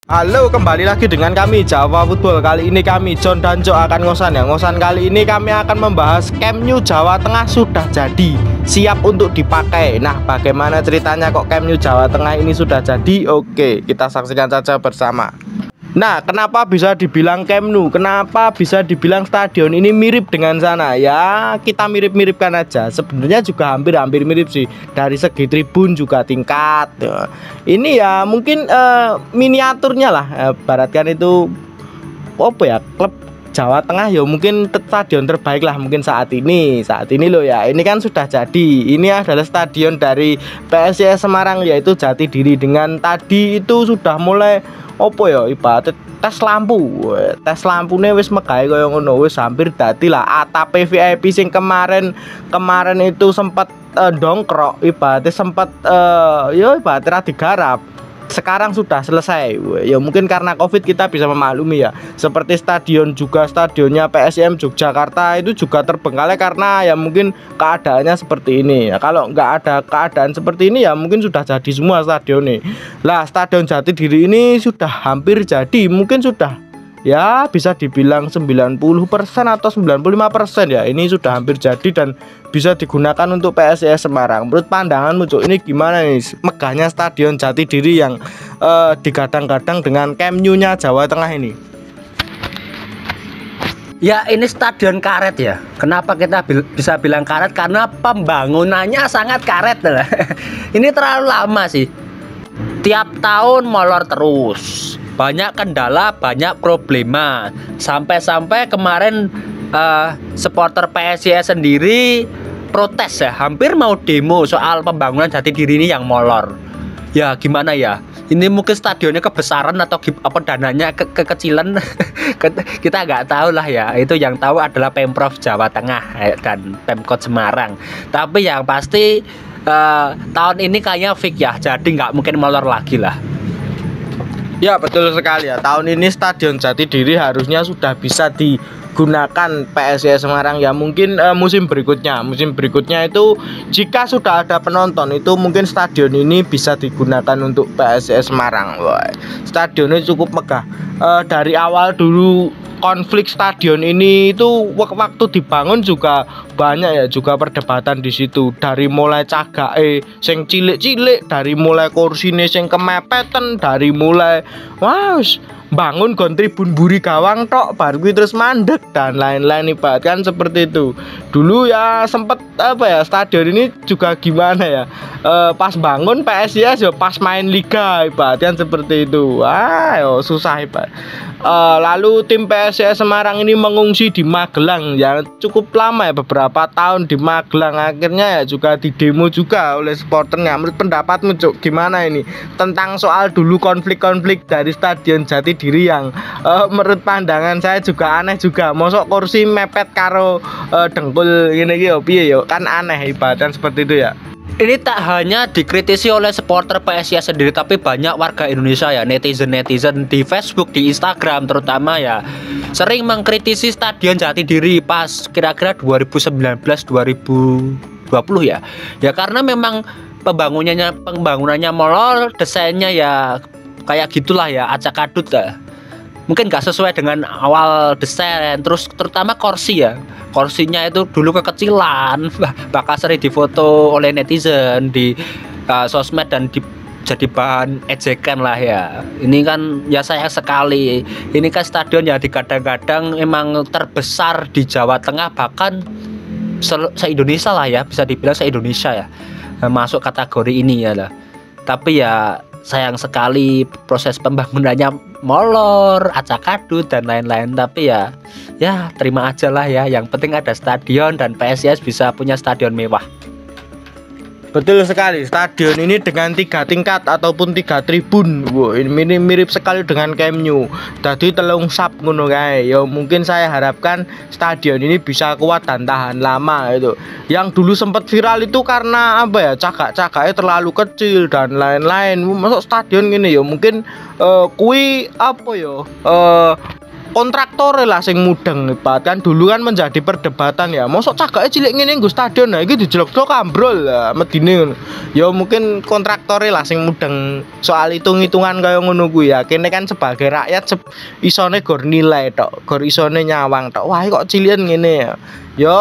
Halo, kembali lagi dengan kami Jawa Football. Kali ini kami John dan Jo akan ngosan ya. Ngosan kali ini kami akan membahas Camp Nou Jawa Tengah sudah jadi, siap untuk dipakai. Nah, bagaimana ceritanya kok Camp Nou Jawa Tengah ini sudah jadi? Oke, kita saksikan saja bersama. Nah, kenapa bisa dibilang Camp Nou? Kenapa bisa dibilang stadion ini mirip dengan sana? Ya, kita mirip-miripkan aja. Sebenarnya juga hampir-hampir mirip sih. Dari segi tribun juga tingkat. Ini ya mungkin miniaturnya lah. Baratkan itu apa ya? Klub Jawa Tengah ya mungkin stadion terbaik lah mungkin saat ini loh ya. Ini kan sudah jadi. Ini adalah stadion dari PSIS Semarang, yaitu Jatidiri. Dengan tadi itu sudah mulai opo ya ibarat tes lampune wis megawe kaya ngono, wis hampir dadi lah. ATP VIP sing kemarin itu sempat dongkrok, ibaratnya sempat ya ibaratnya ra digarap, sekarang sudah selesai. Ya mungkin karena Covid kita bisa memaklumi ya. Seperti stadionnya PSM Yogyakarta itu juga terbengkalai karena ya mungkin keadaannya seperti ini. Ya, kalau nggak ada keadaan seperti ini ya mungkin sudah jadi semua stadion nih. Lah, Stadion Jatidiri ini sudah hampir jadi, mungkin sudah ya bisa dibilang 90% atau 95% ya. Ini sudah hampir jadi dan bisa digunakan untuk PSIS Semarang. Menurut pandanganmu Cuk, ini gimana nih megahnya Stadion Jatidiri yang digadang-gadang dengan Camp Nou-nya Jawa Tengah ini? Ya, ini stadion karet ya. Kenapa kita bisa bilang karet? Karena pembangunannya sangat karet. Ini terlalu lama sih. Tiap tahun molor terus. Banyak kendala, banyak problema. Sampai-sampai kemarin supporter PSIS sendiri protes ya, hampir mau demo soal pembangunan Jatidiri ini yang molor. Ya gimana ya? Ini mungkin stadionnya kebesaran atau apa dananya kekecilan. Kita nggak tahu lah ya. Itu yang tahu adalah Pemprov Jawa Tengah dan Pemkot Semarang. Tapi yang pasti tahun ini kayaknya fix ya. Jadi nggak mungkin molor lagi lah. Ya betul sekali ya. Tahun ini Stadion Jatidiri harusnya sudah bisa digunakan PSIS Semarang ya. Mungkin musim berikutnya itu jika sudah ada penonton itu mungkin stadion ini bisa digunakan untuk PSIS Semarang. Wah, stadionnya cukup megah. Dari awal dulu konflik stadion ini itu waktu dibangun juga banyak ya, juga perdebatan di situ. Dari mulai cagake sing cilik-cilik, dari mulai kursine sing kemepeten, dari mulai bangun gon tribun buri gawang tok baru terus mandek dan lain-lain, ibarat kan seperti itu. Dulu ya sempet stadion ini juga gimana ya, pas bangun PSIS ya pas main liga, ibarat kan seperti itu. Susah ibarat. Lalu tim PSIS Semarang ini mengungsi di Magelang ya, cukup lama ya, beberapa tahun di Magelang. Akhirnya ya juga didemo juga oleh supporternya. Menurut pendapatmu Cuk, gimana ini tentang soal dulu konflik-konflik dari Stadion Jatidiri yang menurut pandangan saya juga aneh juga. Mosok kursi mepet karo dengkul gini yo piye yo, kan aneh ibarat seperti itu ya. Ini tak hanya dikritisi oleh supporter PSIS sendiri, tapi banyak warga Indonesia ya, netizen di Facebook, di Instagram terutama ya, sering mengkritisi Stadion Jatidiri pas kira-kira 2019-2020 ya. Ya karena memang pembangunannya molor, desainnya ya kayak gitulah ya, acak-adut ya. Mungkin gak sesuai dengan awal desain, terus terutama kursi ya. Kursinya itu dulu kekecilan, bakal sering difoto oleh netizen di sosmed dan jadi bahan ejekan lah ya. Ini kan ya sayang sekali. Ini kan stadion ya digadang-gadang emang terbesar di Jawa Tengah, bahkan se-Indonesia lah ya, bisa dibilang se-Indonesia ya, masuk kategori ini ya lah. Tapi ya sayang sekali proses pembangunannya molor, acak-adut dan lain-lain. Tapi ya terima aja lah ya. Yang penting ada stadion dan PSIS bisa punya stadion mewah. Betul sekali, stadion ini dengan 3 tingkat ataupun 3 tribun. Ini mirip sekali dengan Camp Nou. Jadi telung sap ngono kae. Ya mungkin saya harapkan stadion ini bisa kuat dan tahan lama itu. Yang dulu sempat viral itu karena cagak-cagaknya terlalu kecil dan lain-lain. Masuk stadion gini ya mungkin kontraktor lah sing mudeng Pak. Kan dulu kan menjadi perdebatan ya. Mosok cagake cilik ngene nggo stadion nah iki dijelok-jelok ambrol lah medine. Ya mungkin kontraktor lah sing mudeng soal hitung-hitungan kaya ngono kuwi ya. Kene kan sebagai rakyat isone gor nilai tok, gor isone nyawang tok. Wah, kok cilian ngene ya. Ya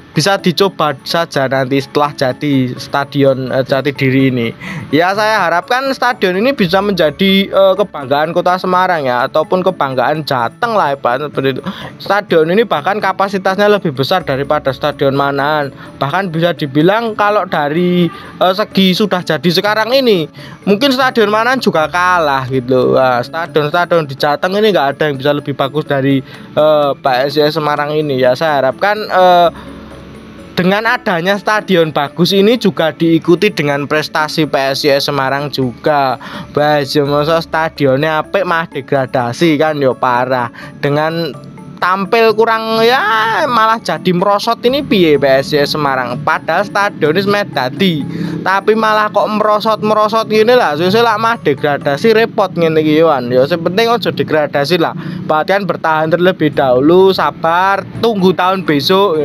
bisa dicoba saja nanti setelah jadi stadion Jatidiri ini. Ya saya harapkan stadion ini bisa menjadi kebanggaan Kota Semarang ya, ataupun kebanggaan Jateng lah Pak, seperti itu. Stadion ini bahkan kapasitasnya lebih besar daripada Stadion Manahan. Bahkan bisa dibilang kalau dari segi sudah jadi sekarang ini, mungkin Stadion Manahan juga kalah gitu. Nah, stadion-stadion di Jateng ini nggak ada yang bisa lebih bagus dari PSIS Semarang ini ya. Saya harapkan dengan adanya stadion bagus ini juga diikuti dengan prestasi PSIS Semarang juga. Masa stadionnya apik mah degradasi kan yo parah. Dengan tampil kurang ya malah jadi merosot ini piye PSIS Semarang. Padahal stadion wis dadi, tapi malah kok merosot gini lah. Susah lah mah degradasi repot ngene iki yoan. Ya sepenting aja degradasi lah. Bahkan bertahan terlebih dahulu, sabar, tunggu tahun besok.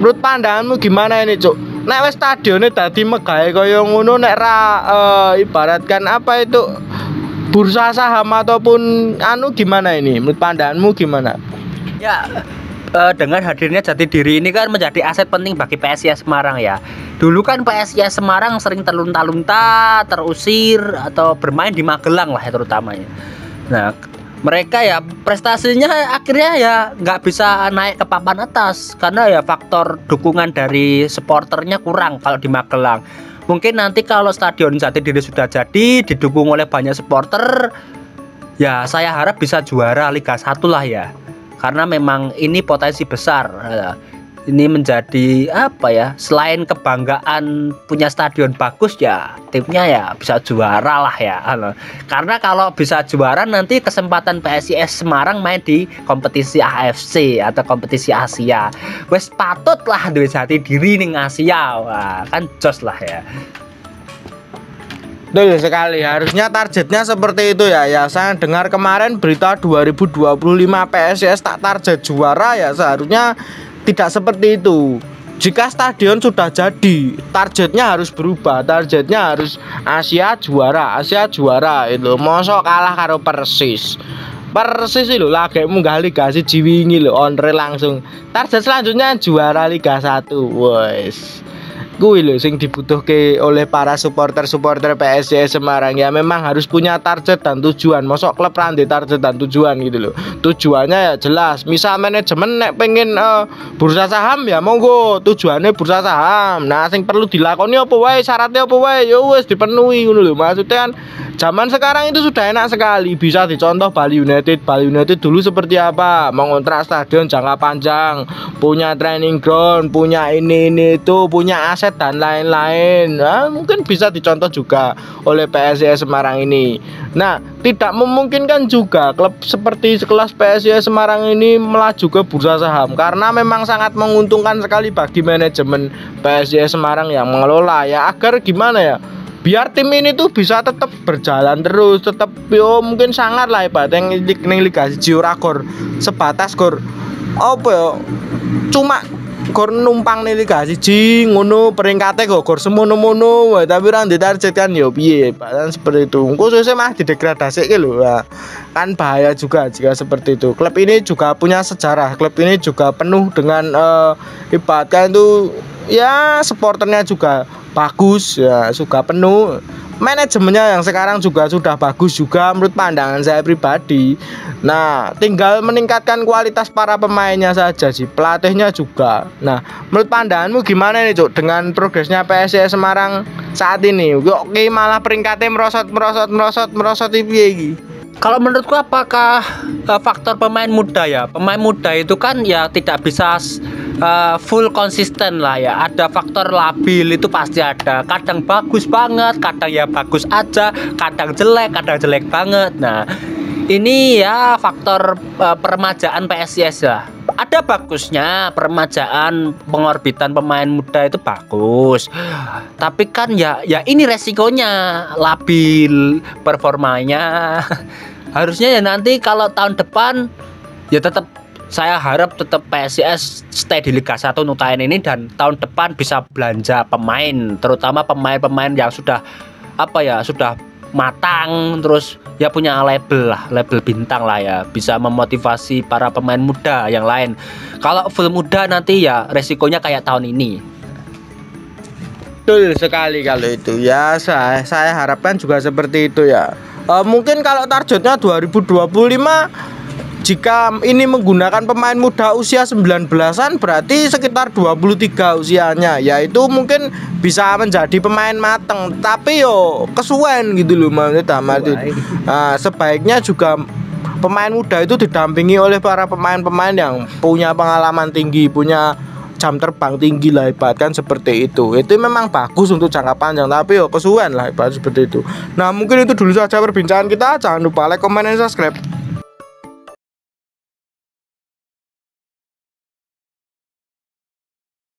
Menurut pandanganmu gimana ini, Cuk? Nek wis stadione dadi megahe kaya ngono nek ra ibaratkan apa itu bursa saham ataupun anu gimana ini? Menurut pandanganmu gimana? Ya, dengan hadirnya Jatidiri ini kan menjadi aset penting bagi PSIS Semarang ya. Dulu kan PSIS Semarang sering terlunta-lunta, terusir atau bermain di Magelang lah ya terutamanya. Nah, mereka ya prestasinya akhirnya ya nggak bisa naik ke papan atas karena ya faktor dukungan dari supporternya kurang kalau di Magelang. Mungkin nanti kalau Stadion Jatidiri sudah jadi, didukung oleh banyak supporter, ya saya harap bisa juara Liga 1 lah ya. Karena memang ini potensi besar. Ini menjadi apa ya? Selain kebanggaan punya stadion bagus ya, timnya ya bisa juara lah ya. Karena kalau bisa juara nanti kesempatan PSIS Semarang main di kompetisi AFC atau kompetisi Asia. Wes patut lah duwe Jatidiri ning Asia. Wah, kan jos lah ya. Betul sekali, harusnya targetnya seperti itu ya. Ya saya dengar kemarin berita 2025 PSIS tak target juara ya, seharusnya tidak seperti itu. Jika stadion sudah jadi, targetnya harus berubah. Targetnya harus Asia juara itu. Mosok kalah karo Persis itu lagi munggah Liga 1 wingi lho, onre langsung. Target selanjutnya juara Liga 1. Wes. Kuwi lho sing dibutuhke oleh para supporter PSIS Semarang ya, memang harus punya target dan tujuan. Mosok klub randi target dan tujuan gitu loh. Tujuannya ya jelas. Misal manajemen nek pengen bursa saham ya monggo tujuannya bursa saham. Nah, sing perlu dilakoni apa wae, syaratnya apa wae ya wis dipenuhi ngono lho. Maksudnya kan zaman sekarang itu sudah enak sekali. Bisa dicontoh Bali United. Bali United dulu seperti apa? Mengontrak stadion jangka panjang, punya training ground, punya ini itu, punya aset dan lain-lain. Nah, mungkin bisa dicontoh juga oleh PSIS Semarang ini. Nah, tidak memungkinkan juga klub seperti sekelas PSIS Semarang ini melaju ke bursa saham karena memang sangat menguntungkan sekali bagi manajemen PSIS Semarang yang mengelola ya, agar gimana ya, biar tim ini tuh bisa tetap berjalan terus, tetap yo mungkin sangat lah Pak yang Liga 1 ora gor sebatas gor apa ya, cuma gor numpang nih Liga 1 ngono peringkatnya gor semono-mono tapi ora ditargetkan yo piye Pak, kan seperti itu. Khususnya mah didegradasike lho. Kan bahaya juga jika seperti itu. Klub ini juga punya sejarah, klub ini juga penuh dengan ibaratkan itu ya supporternya juga bagus ya, juga penuh. Manajemennya yang sekarang juga sudah bagus juga menurut pandangan saya pribadi. Nah, tinggal meningkatkan kualitas para pemainnya saja sih, pelatihnya juga. Nah, menurut pandanganmu gimana nih Cuk dengan progresnya PSIS Semarang saat ini? Oke, malah peringkatnya merosot iki. Kalau menurutku apakah faktor pemain muda ya? Pemain muda itu kan ya tidak bisa full konsisten lah ya. Ada faktor labil itu pasti ada. Kadang bagus banget, kadang ya bagus aja, kadang jelek banget. Nah, ini ya faktor peremajaan PSIS ya. Ada bagusnya peremajaan, pengorbitan pemain muda itu bagus. Tapi kan ya ini resikonya labil performanya. Harusnya ya nanti kalau tahun depan ya tetap saya harap tetap PSIS stay di Liga 1 untuk tahun ini, dan tahun depan bisa belanja pemain, terutama pemain-pemain yang sudah sudah matang, terus ya punya label bintang lah ya, bisa memotivasi para pemain muda yang lain. Kalau full muda nanti ya resikonya kayak tahun ini. Betul sekali kalau itu ya, saya harapkan juga seperti itu ya. Mungkin kalau targetnya 2025, jika ini menggunakan pemain muda usia 19-an, berarti sekitar 23 usianya, yaitu mungkin bisa menjadi pemain mateng. Tapi yo kesuwen gitu loh maksudnya. Nah, sebaiknya juga pemain muda itu didampingi oleh para pemain-pemain yang punya pengalaman tinggi, punya jam terbang tinggi lah, ibaratkan seperti itu. Itu memang bagus untuk jangka panjang, tapi yo kesuwen lah ibarat seperti itu. Nah, mungkin itu dulu saja perbincangan kita. Jangan lupa like, comment, dan subscribe.